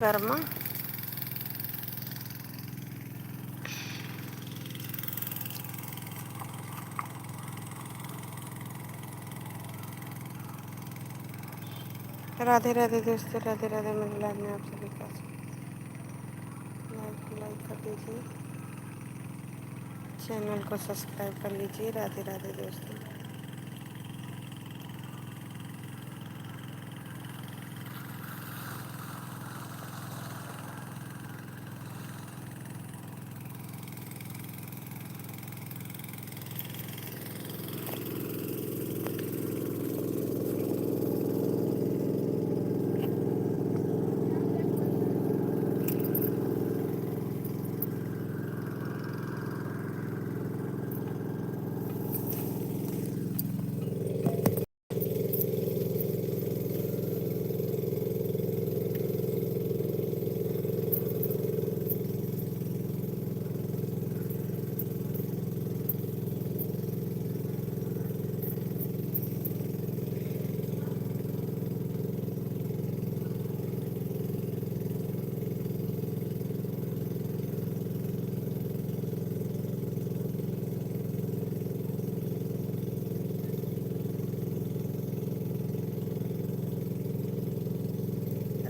कर्मा राधे राधे दोस्तों, राधे राधे। मेरे लाइव में आप सभी का लाइक कर दीजिए, चैनल को सब्सक्राइब कर लीजिए। राधे राधे दोस्तों।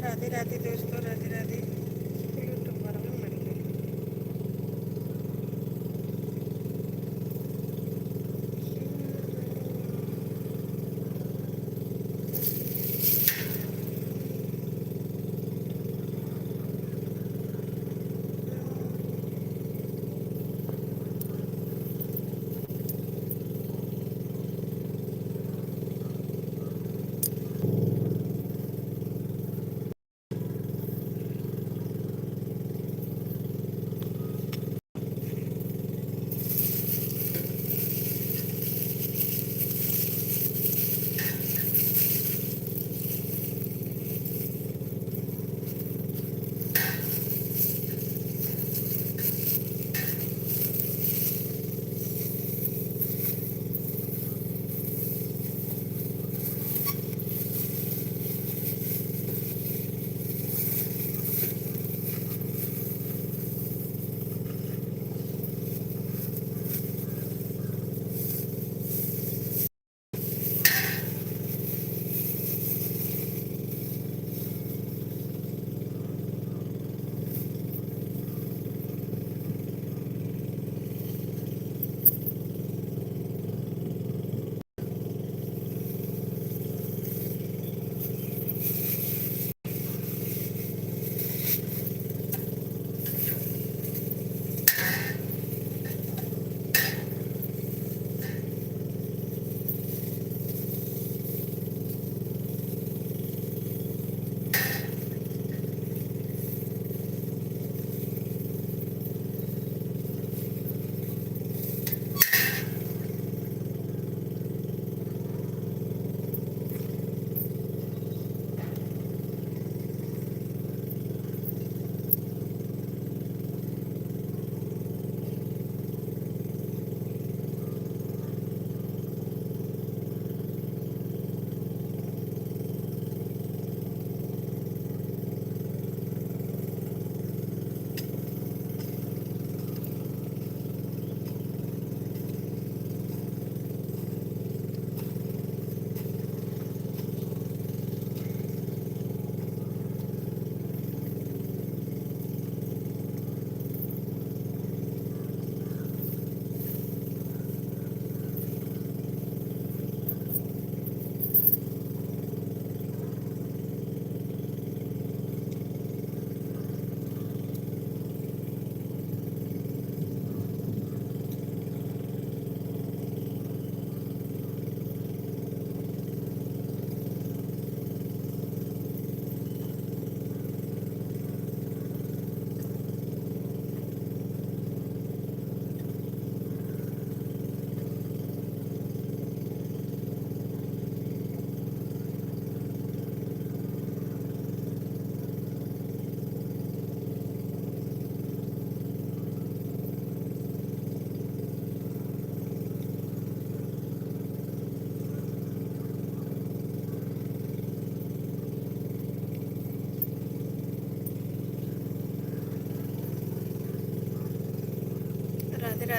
राधे राधे दोस्तों, राधे राधे। यूट्यूब पर में मिल गए।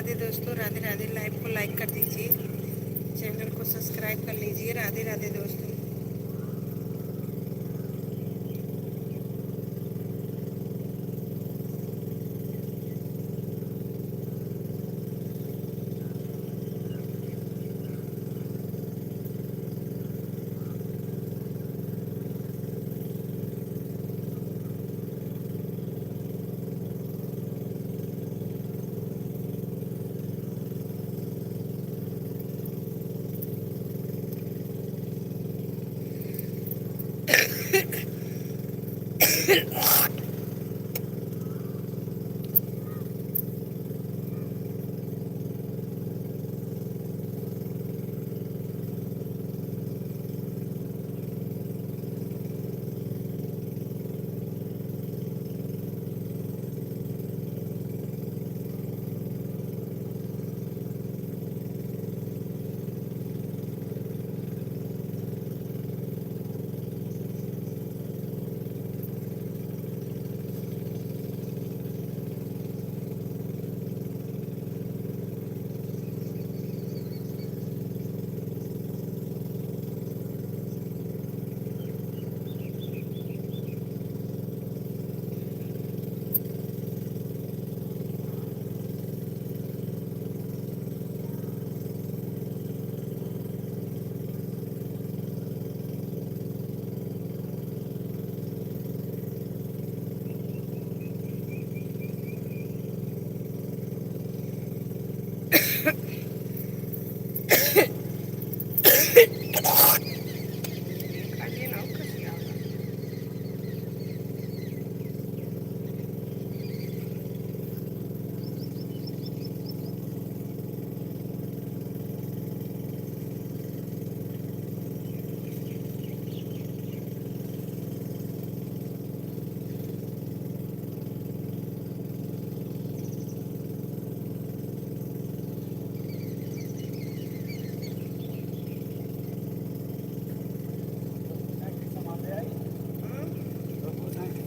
राधे दोस्तों, राधे राधे। लाइव को लाइक कर दीजिए, चैनल को सब्सक्राइब कर लीजिए। राधे राधे दोस्तों।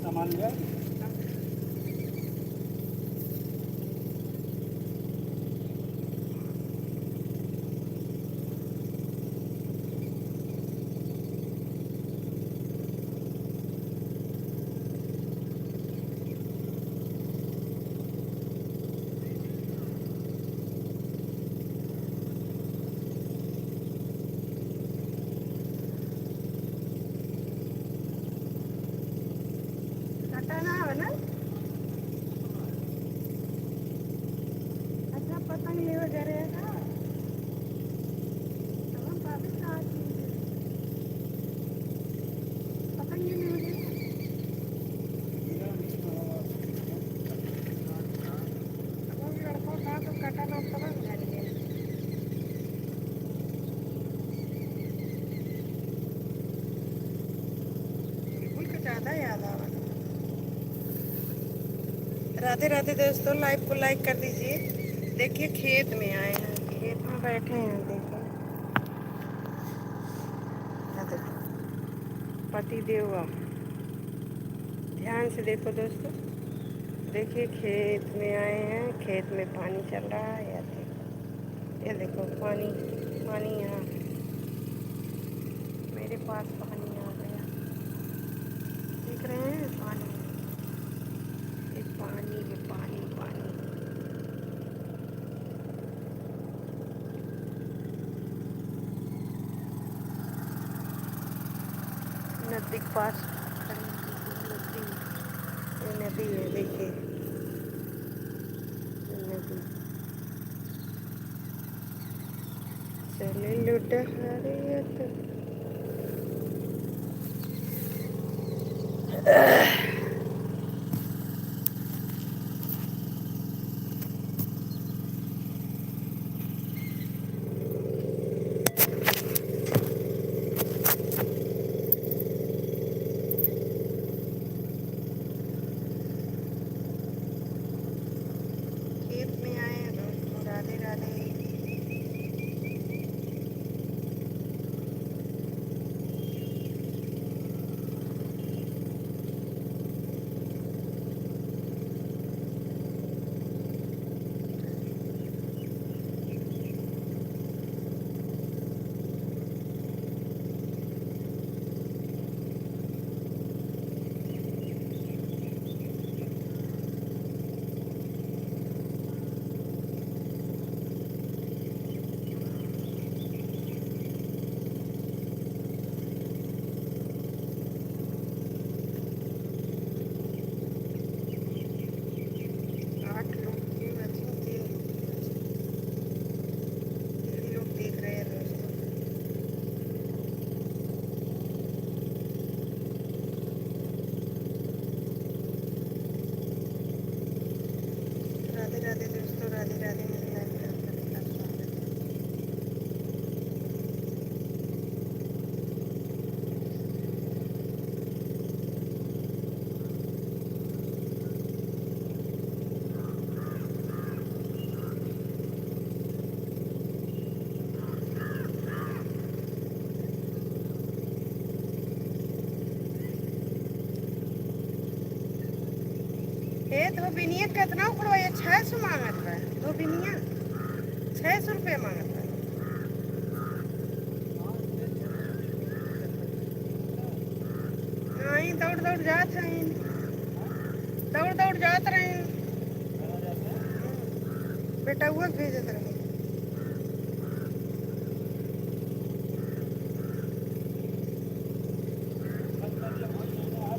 सामान लिया हटाना है ना। अच्छा, पतंग ले वगैरह है ना। हम काफी साथ पतंग ले वगैरह। अब उन लड़कों का तो कटाना पतंग है। बिल्कुल कुछ ज़्यादा याद आवा। राधे राधे दोस्तों, लाइव को लाइक कर दीजिए। देखिए खेत में आए हैं, खेत में बैठे हैं। देखिए पति देव, ध्यान से देखो दोस्तों। देखिए खेत में आए हैं, खेत में पानी चल रहा है। ये देखो पानी पानी यहाँ मेरे पास पानी आ गया। देख रहे हैं पानी, ये पानी, ये पानी पानी। नदी के पास नदी, ये नदी है। देखिए नदी। चले लुट हरियत। खेत में आए हैं दोस्तों। राधे राधे। राधे राधे मेरे लाइफ में आप सभी का स्वागत है। हे धोबिनिया कितना उखड़वाइए? 600 मांगत बा धोबिनिया, 600 रुपये मांगत बा। नहीं, दौड़ दौड़ जात रही, दौड़ दौड़ जात रही, बेटा हुआ भेजत रही।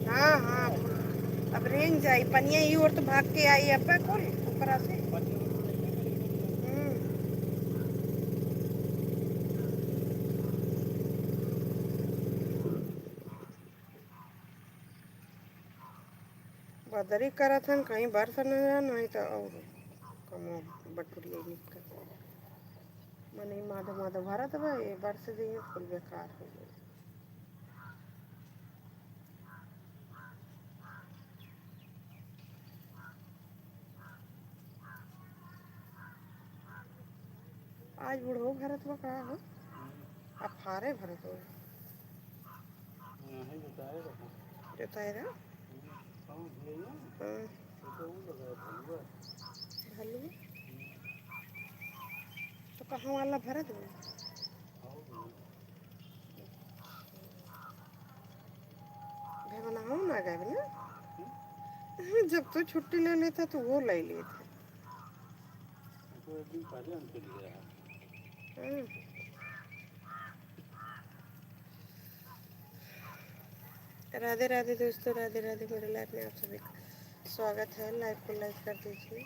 हाँ हाँ, अब रेंग जाई पनिया ई और तो भाग के आई अब कुल ऊपरा से। बदरी करत हन, कहीं बरस न जा, नहीं तो और कमो बटुरिया निकल मने माधो माधो भरत बा, ये बरस दिए कुल बेकार हो गई। आज बुढ़ो भरत बा का हो, अब फारे भरत हो जोताए रहा। भलू तो कहाँ वाला भरत हो? भेवना हो ना गए ना, जब तो छुट्टी ले लेता तो वो ले लेते। राधे राधे दोस्तों, राधे राधे मेरे लाइफ में आप सभी का स्वागत है। लाइव को लाइक कर दीजिए।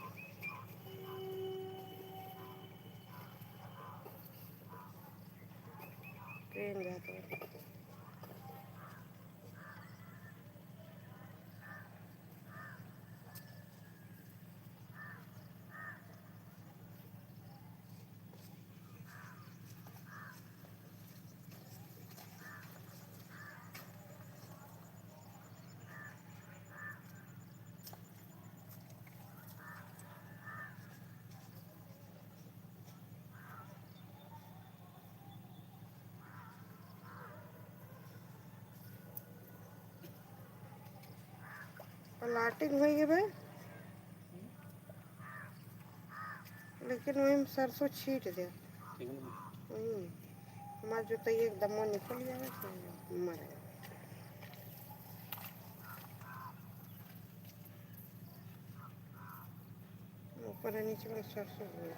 ट्रेन जाता है। प्लाटिंग हुई है भाई, लेकिन वही सरसों छीट दे। हमारा जो तो एकदम निकल जाए तो मर गया। ऊपर नीचे में सरसों हो गया।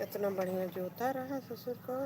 इतना बढ़िया जोता रहा ससुर को।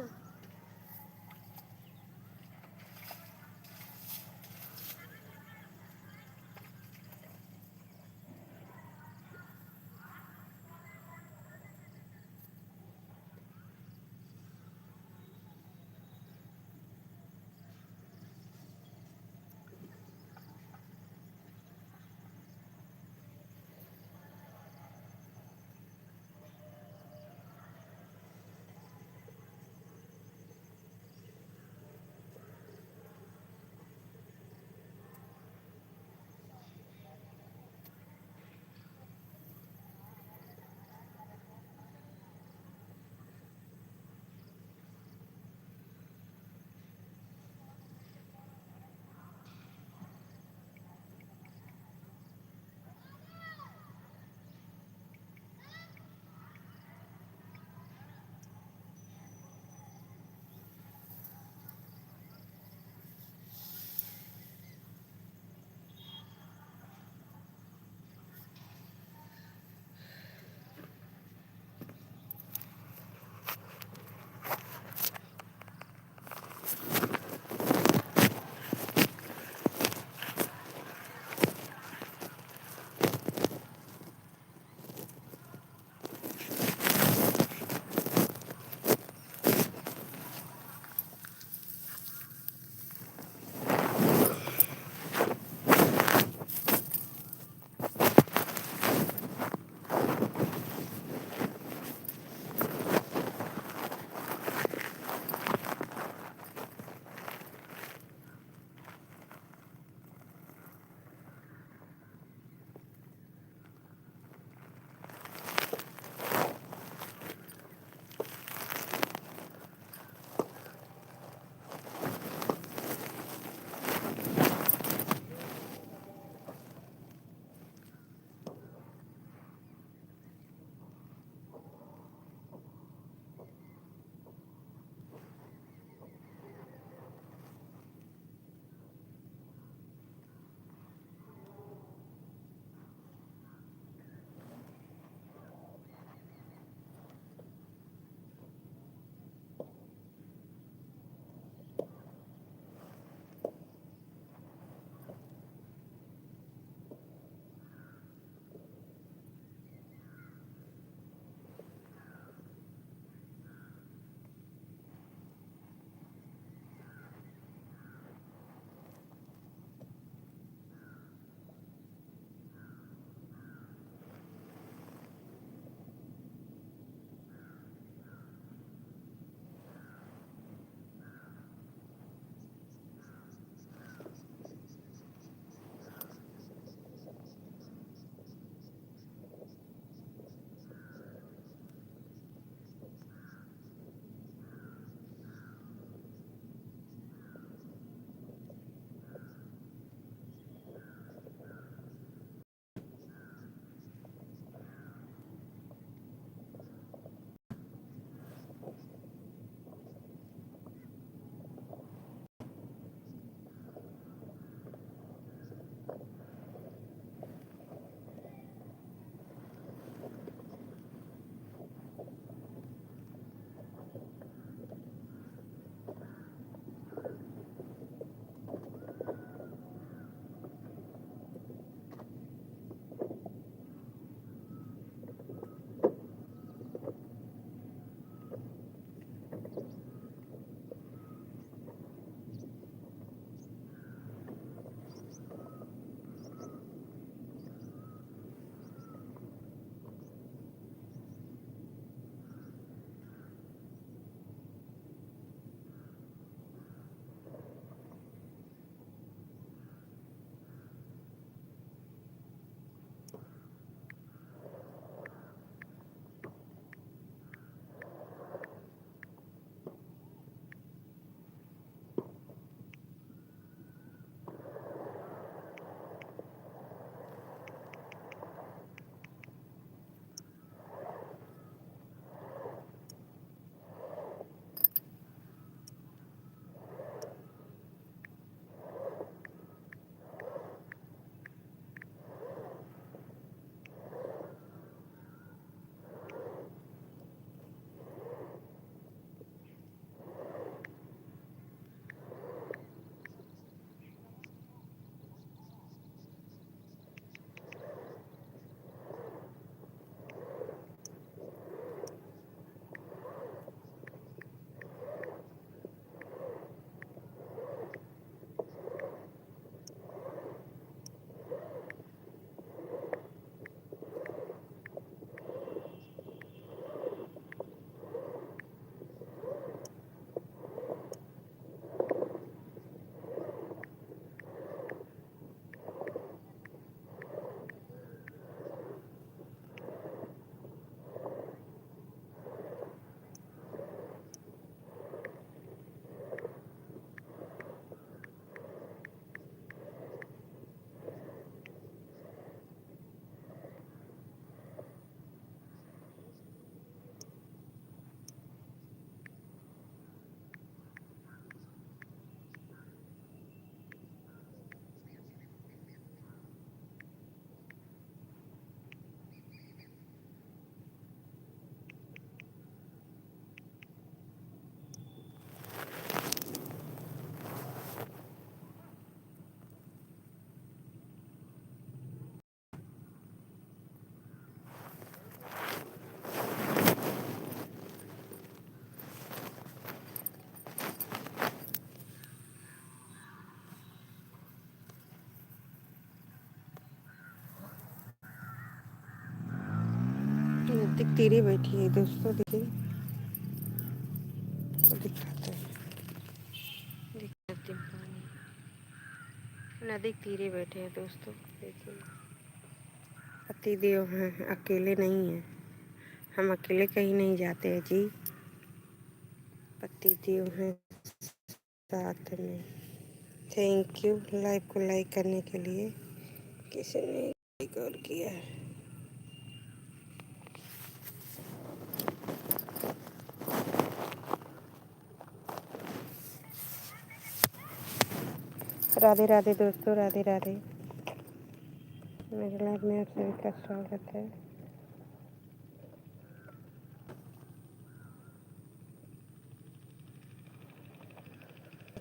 एक तीरे बैठी है दोस्तों, देखिए तो दिखाते हैं, दिखाते हैं पानी। नदी के तीरे बैठे हैं दोस्तों, देखिए पति देव हैं, अकेले नहीं हैं। हम अकेले कहीं नहीं जाते हैं जी, पति देव हैं साथ में। थैंक यू लाइव को लाइक करने के लिए, किसी ने लाइक और किया है। राधे राधे दोस्तों, राधे राधे। मेरे लाइव में आप सभी का स्वागत है।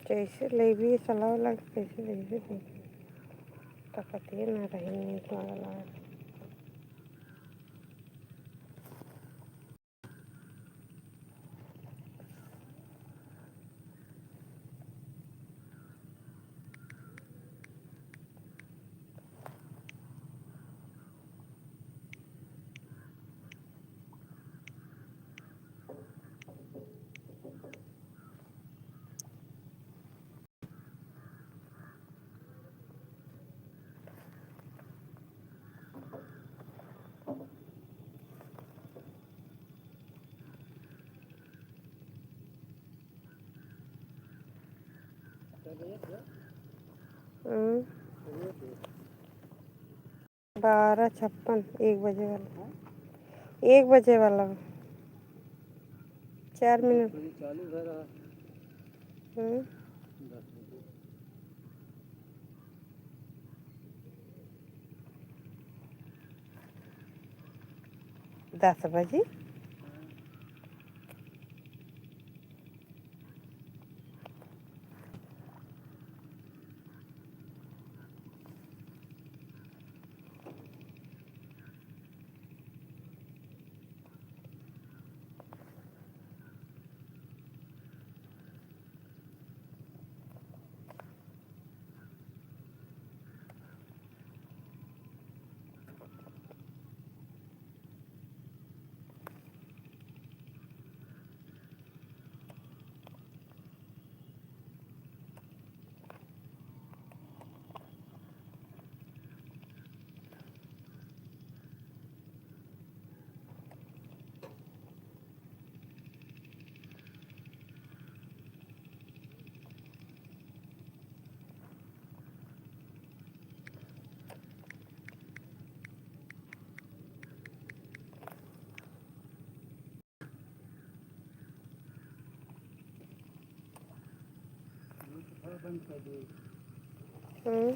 कैसे ले भी सलाह लग, कैसे ले भी तकती ना रही नहीं तुम्हारा। हम्म, 12:56, 1 बजे वाला, 1 बजे वाला, 4 मिनट। 10 बजे। हम्म,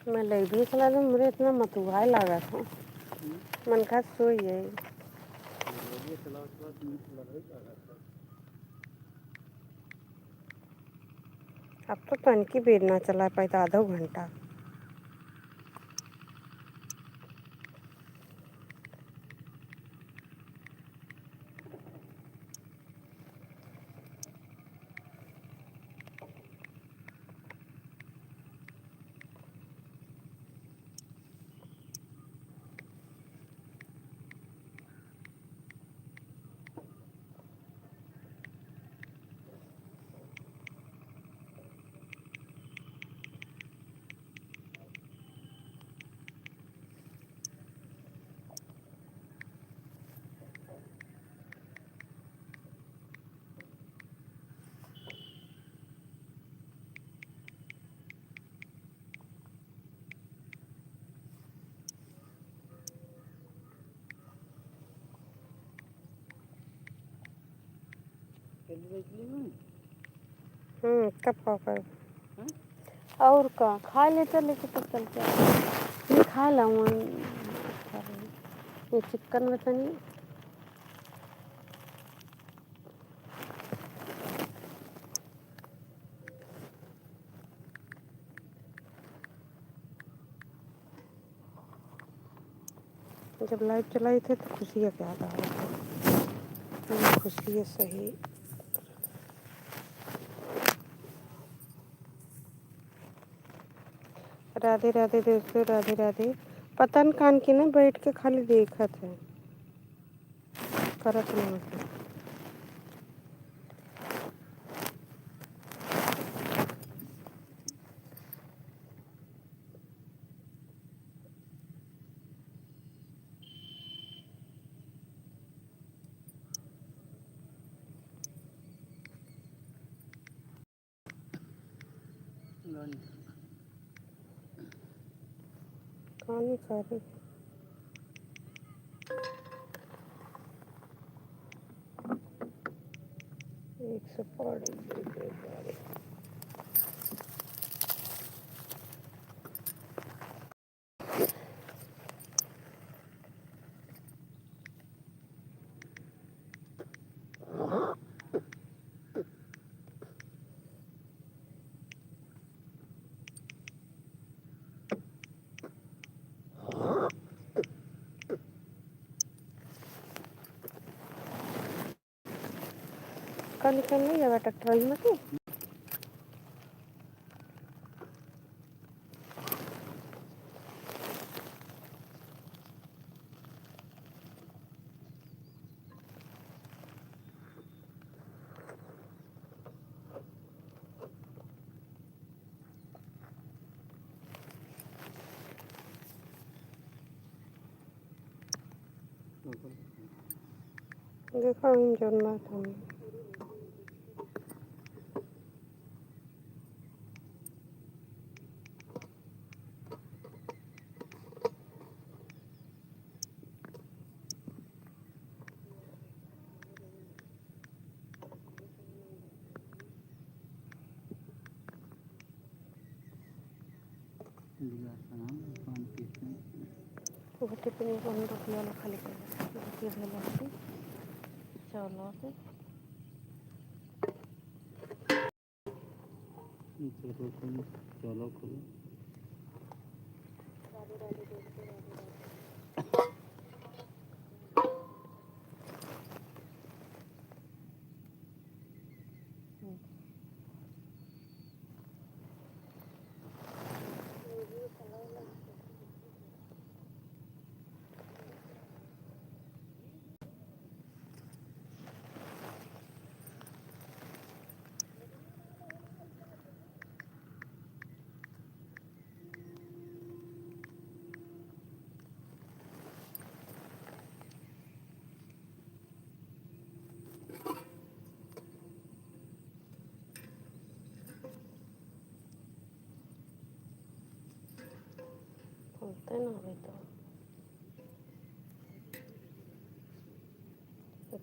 मैं लाइब्रेरी चला दूँ, मुझे इतना मतुआई लगा था। मन का सोई है। अब तो तनकी बेर ना चला पाई तो आधा घंटा। कब पापा और का खा लेते लेके तो चलते ये खा लाऊँ ये चिकन में तनी जब लाइट चलाई थे तो खुशी है क्या था खुशी है सही। राधे राधे दोस्तों, राधे राधे। पतन कान के ना बैठ के खाली देखत है, करत नहीं होती। कहानी सारी एक से पड़ी कल निकल नहीं जाएगा ट्रैक्टर में के देखा हम जन्मा था गोटे पे 15 रुपया वाला खाली कर गोटे भेल चलो चलो खुलो बोलते ना अभी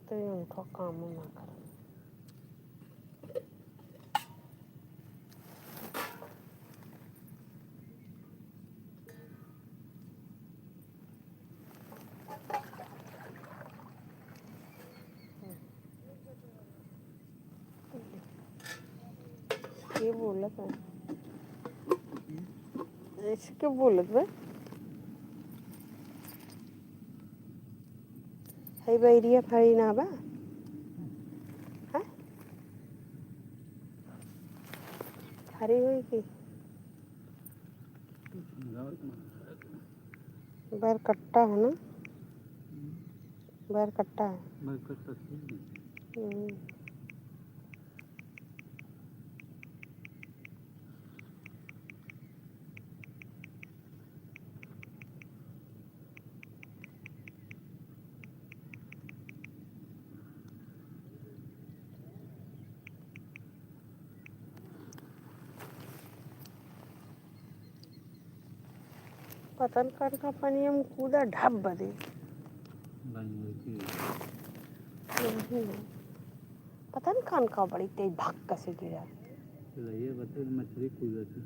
तो उनका काम ना कर ये बोलत है ऐसे क्यों बोलत बा है बैरिया फड़ी ना बा हाँ हरी हुई की बैर कट्टा है ना बैर कट्टा है पतन कर का पानी हम कूदा ढब बदे पता नहीं कान का बड़ी तेज भक्का से गिरा ये बता मछली कूदा थी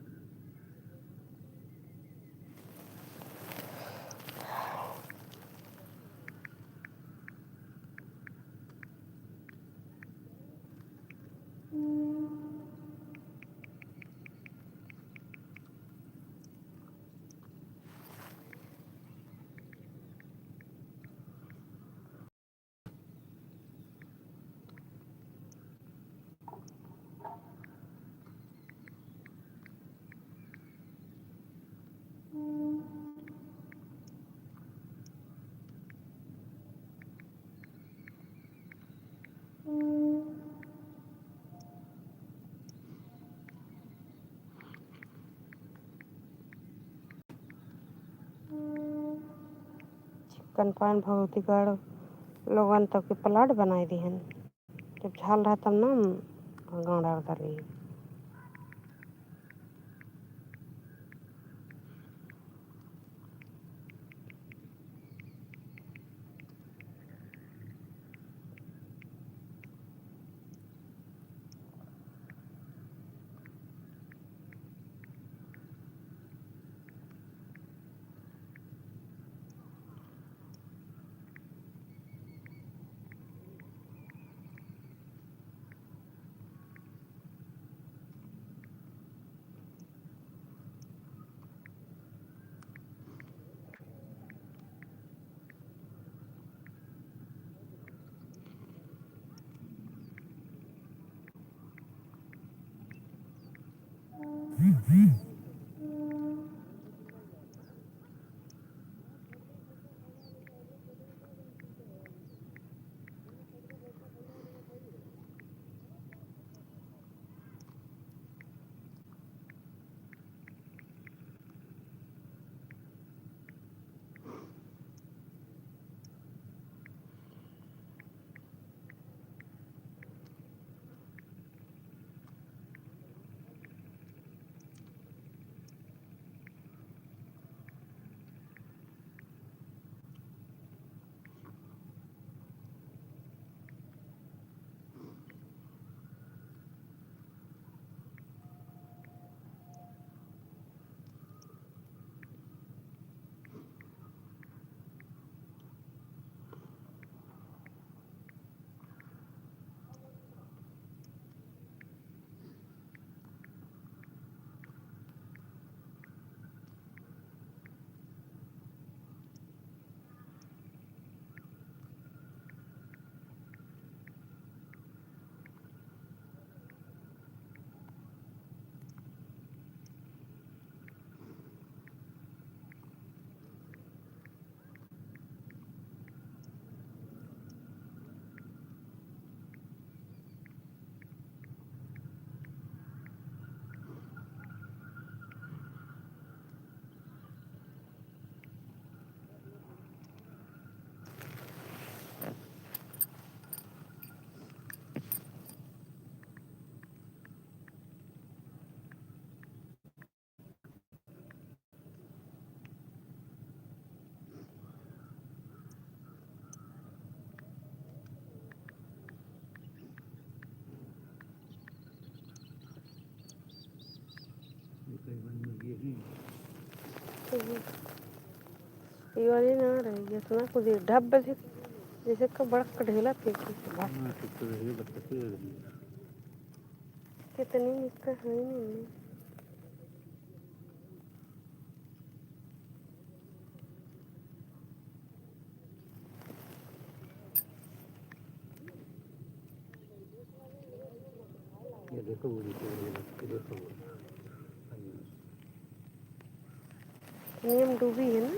कनपान भगवतीगढ़ लोगन तक के प्लाट बनाए दी हन जब झाल रहा तब ना गाँव उतर रही ये वाली ना रही जितना कुछ ढब बजे जैसे का बड़ा कढ़ेला फेंकी कितनी निकल है नहीं। ये देखो वो नीचे वाली ये देखो वो। नियम डूबी है ना।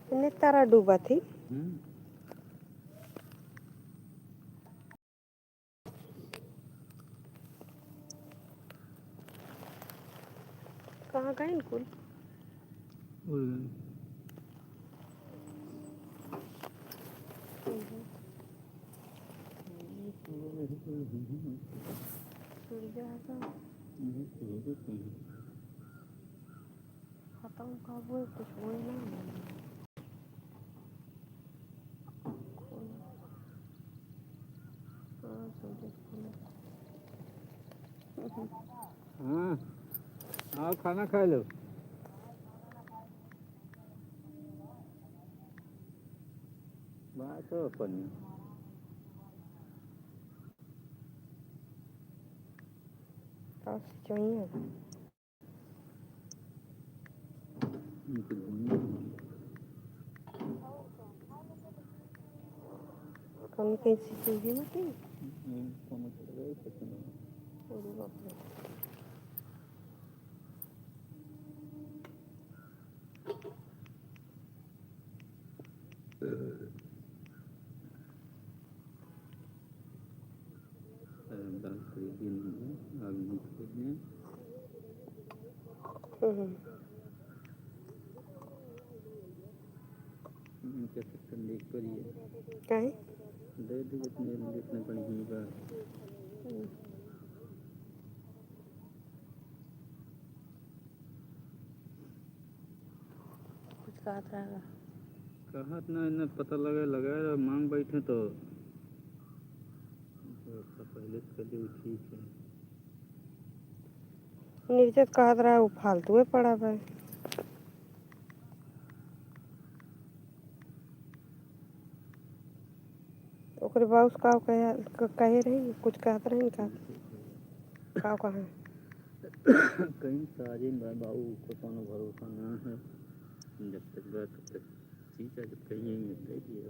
इतने तारा डूबा थी। कहाँ गए इनको? उड़ गए। खत्म कब हुए कुछ हुए ना। हाँ आओ खाना खा लो। बात हो अपन चाहिए कौन कैसी चीज़ें होती हैं? अरे बाप रे। दाल खरीदी नहीं है आलू नहीं खरीदने क्या सिस्टम देख पर ही है क्या है? दे दे जितने जितने बड़ी हुई बात कुछ कहा था कहा ना इन्हें पता लगा मांग बैठे तो पहले से कर ठीक है। निर्जत कहा रहा वो फालतू में पड़ा हुआ है। ओकरे बाउस का कहे रही कुछ कहत रही का कहा कहीं सारे बाबू को कोनो भरोसा ना है जब तक बात तब तक ठीक है जब कहीं मिलते ही है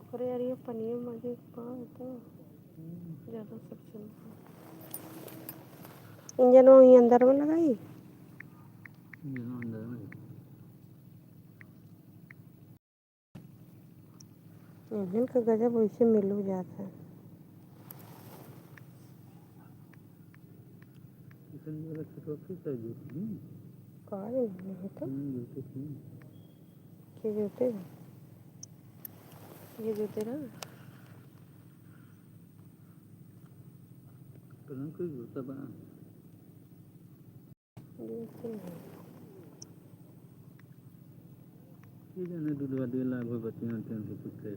अरे यार ये पनीर मुझे कहाँ तो ज़्यादा सक्शन इंजन वहीं अंदर में लगाई अंदर में इंजन का गजब वैसे मिल जाता है। किचन वाला छोटा सा जूती कहा नहीं है तो जूती थी ये जूते ये जूते ना कौन कोई जूता बना जूते नहीं ये जाने दूध वाले लाभ हो बच्चियां टेंशन कुत्ते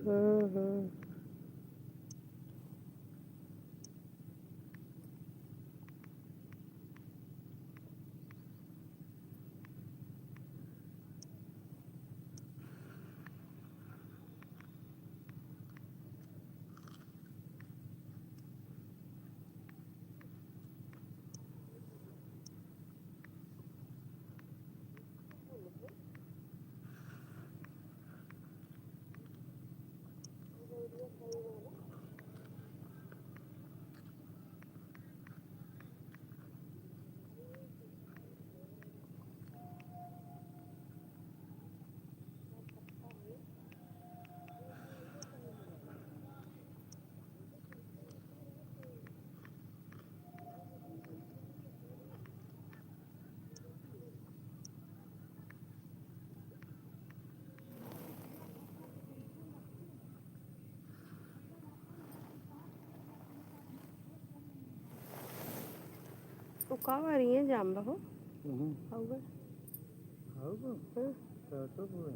तो कब आ रही है जाम बहो होगा आओ तो बोले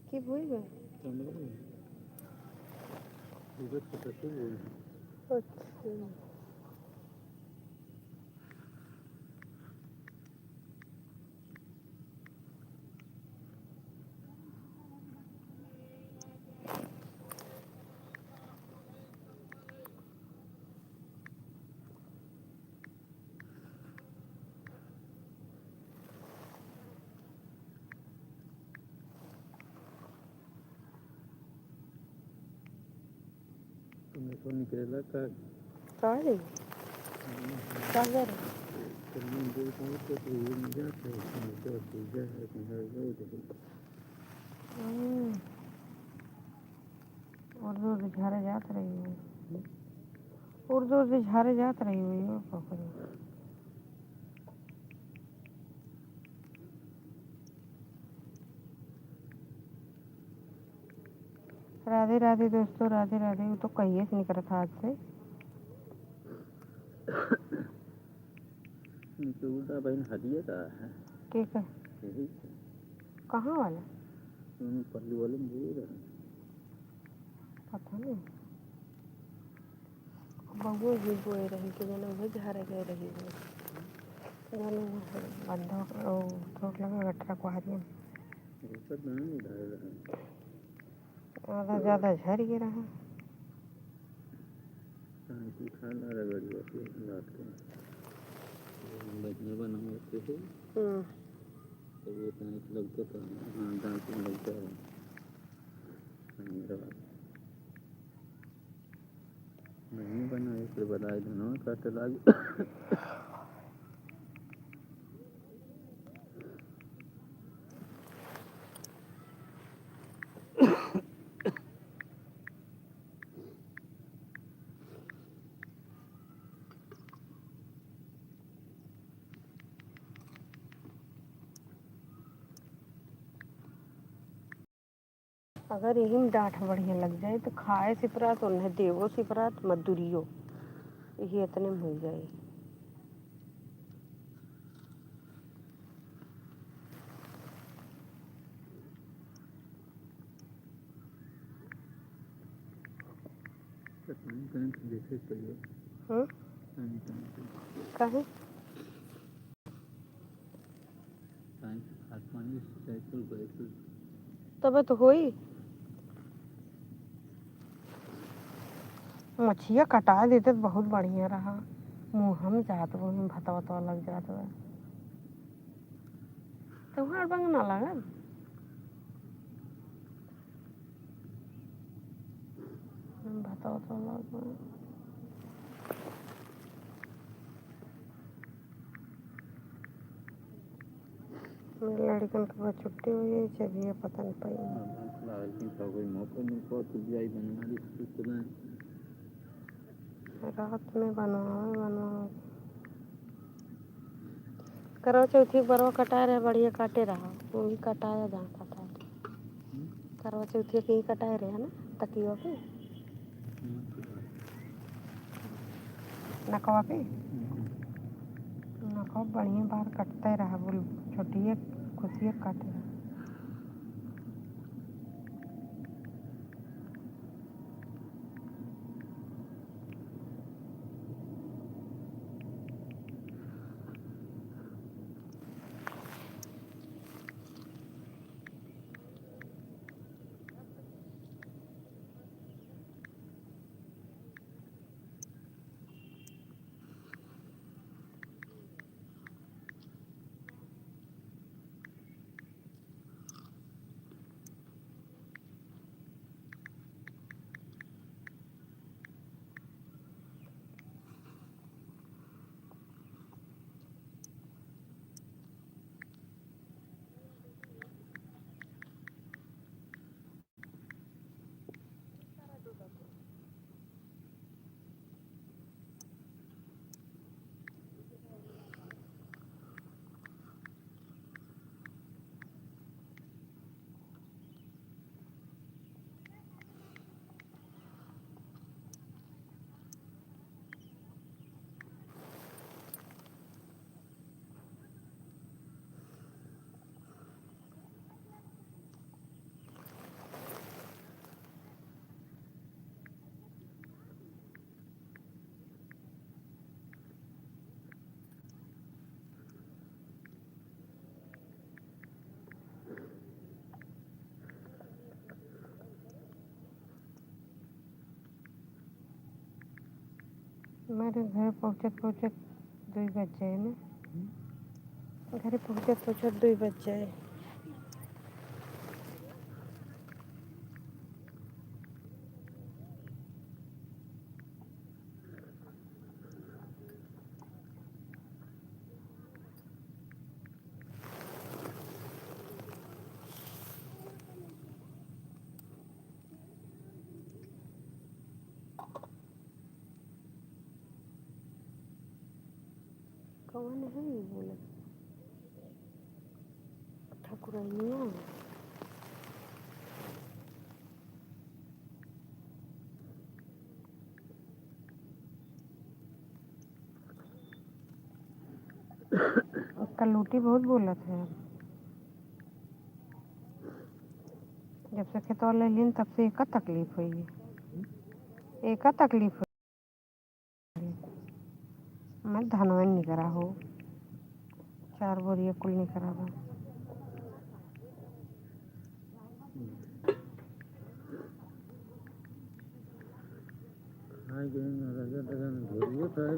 कि भूल गए चंद्र इधर से कैसे बोले अच्छा तुमने तो निकला का काहे सागर तुमने जो कहा तो ये नहीं जाता है तो पूजा है तुम्हारा जो देखो उर्दू से झारे जात रही है उर्दू से झारे जात रही हुई है पकड़ी राधे राधे दोस्तों राधे राधे वो तो कहिए से निकला था आज से नीचे उल्टा बहन हदिया का है ठीक है यही कहाँ वाला तुम पल्लू वाले में बोल रहे पता नहीं बबुआ भी बोए रही कि जाने वही झारे गए रही है जाने बंधा चोट लगा गटरा को हाथ में ऊपर ना उधार रहा आधा ज़्यादा झड़ गिरा है की खाना रगड़ी होती है रात को बचने बना होते थे तो वो टाइम लगता था हाँ दांत में लगता है मेरा नहीं बनाए फिर बनाए धनों काटे लागे अगर यही में डांठ बढ़िया लग जाए तो खाए सिपरात और न देवो सिपरात मधुरियो यही इतने में हो जाए जैसे चाहिए कहे आसमानी साइकिल बाइकिल तब तो हो ही मछिया कटा देते तो बहुत बढ़िया रहा मुँह हम जात वो भतवा तो लग जात है तो हर बंग ना लगा भतवा तो लग मेरे लड़कन के बाद छुट्टी हुई है चलिए पता नहीं पाई रात में बनवा करवा चौथी बरवा कटा रहे बढ़िया काटे रहा वो भी कटाया जहाँ कटा करवा चौथी के ही कटाए रहे है ना तकिया पे नकवा पे नकवा बढ़िया बार कटते रहा बोल छोटी खुशी काटे रहा मेरे घर पहुँचत पहुँचत 2 बज जाए ना। घरे पहुँचत पहुँचत 2 बज जाए। कौन है ये बोला? ठाकुरनिया। कल लूटी बहुत बोलत है। जब से खेतवा ले लीन तब से एक तकलीफ हुई है। एक तकलीफ हुई मैं धनवा नहीं करा हो 4 बोरिया कुल नहीं करा हो। खाए गए लगा लगा धोरियो खाए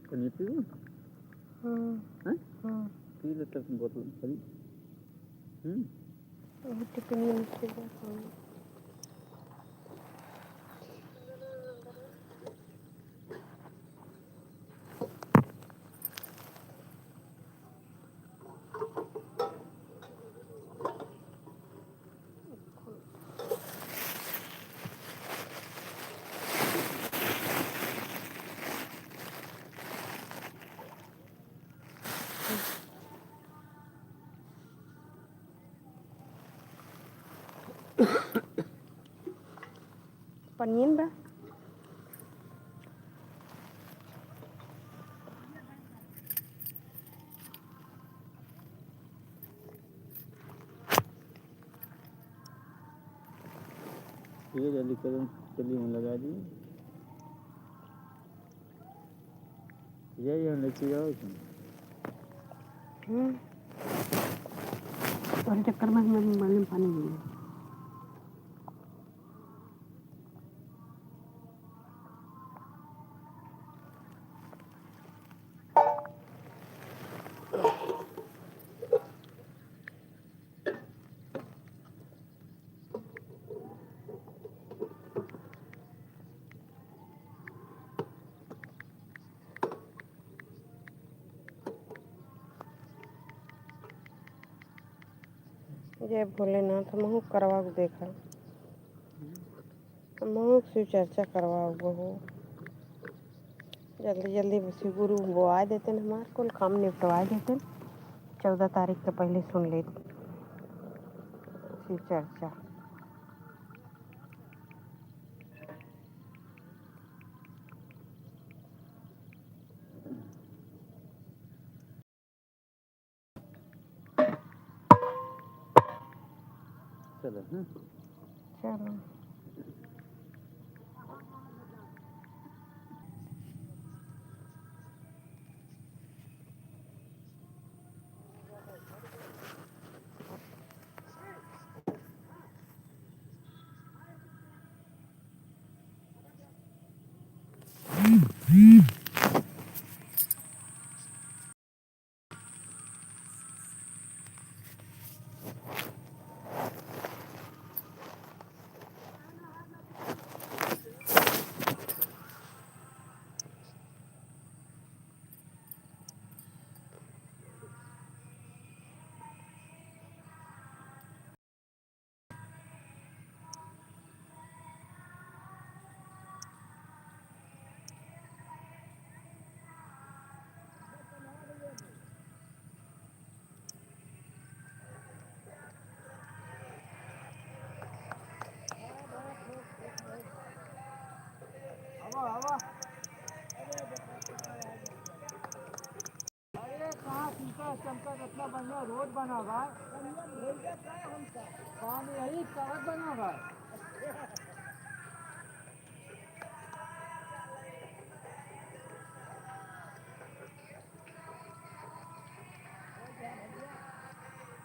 पानी पियो पी लेते बोतल खाली टिफिन में से जाता पनीर बा। ये जल्दी करो चलिए हम लगा दिए यही हम लेके जाओ और चक्कर में हमें पानी मिले। जय भोलेनाथ महू करवा के देखा महू से चर्चा करवाओ बहु जल्दी जल्दी शिव गुरु बुआ देते हमारे कुल काम निपटवा देते 14 तारीख के पहले सुन लेते शिव चर्चा। चलो हाँ। चलो अरे कहाँ शीशा चमका इतना बढ़िया रोड बना हुआ है। काम यही सड़क बना हुआ है।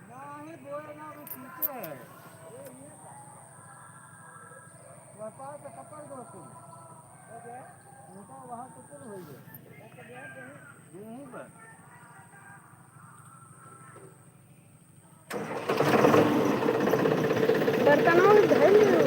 नहीं बोले ना वो शीशे है। व्यापार का कपड़ दो तुम उनका वहाँ तो चल हो गए गेहूँ पर बर्तनों में धर लो।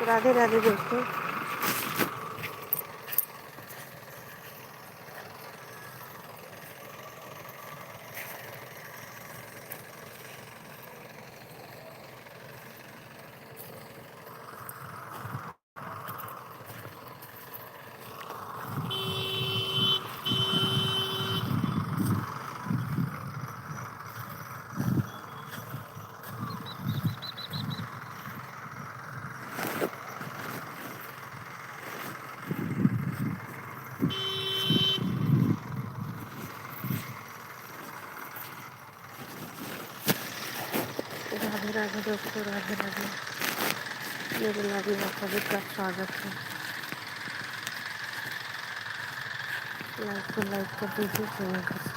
राधे राधे दोस्तों। राधे राधे दोस्तों, राधे राधे। मेरे लाइव में आप सभी का स्वागत है। लाइक को लाइक कर दीजिए, चैनल को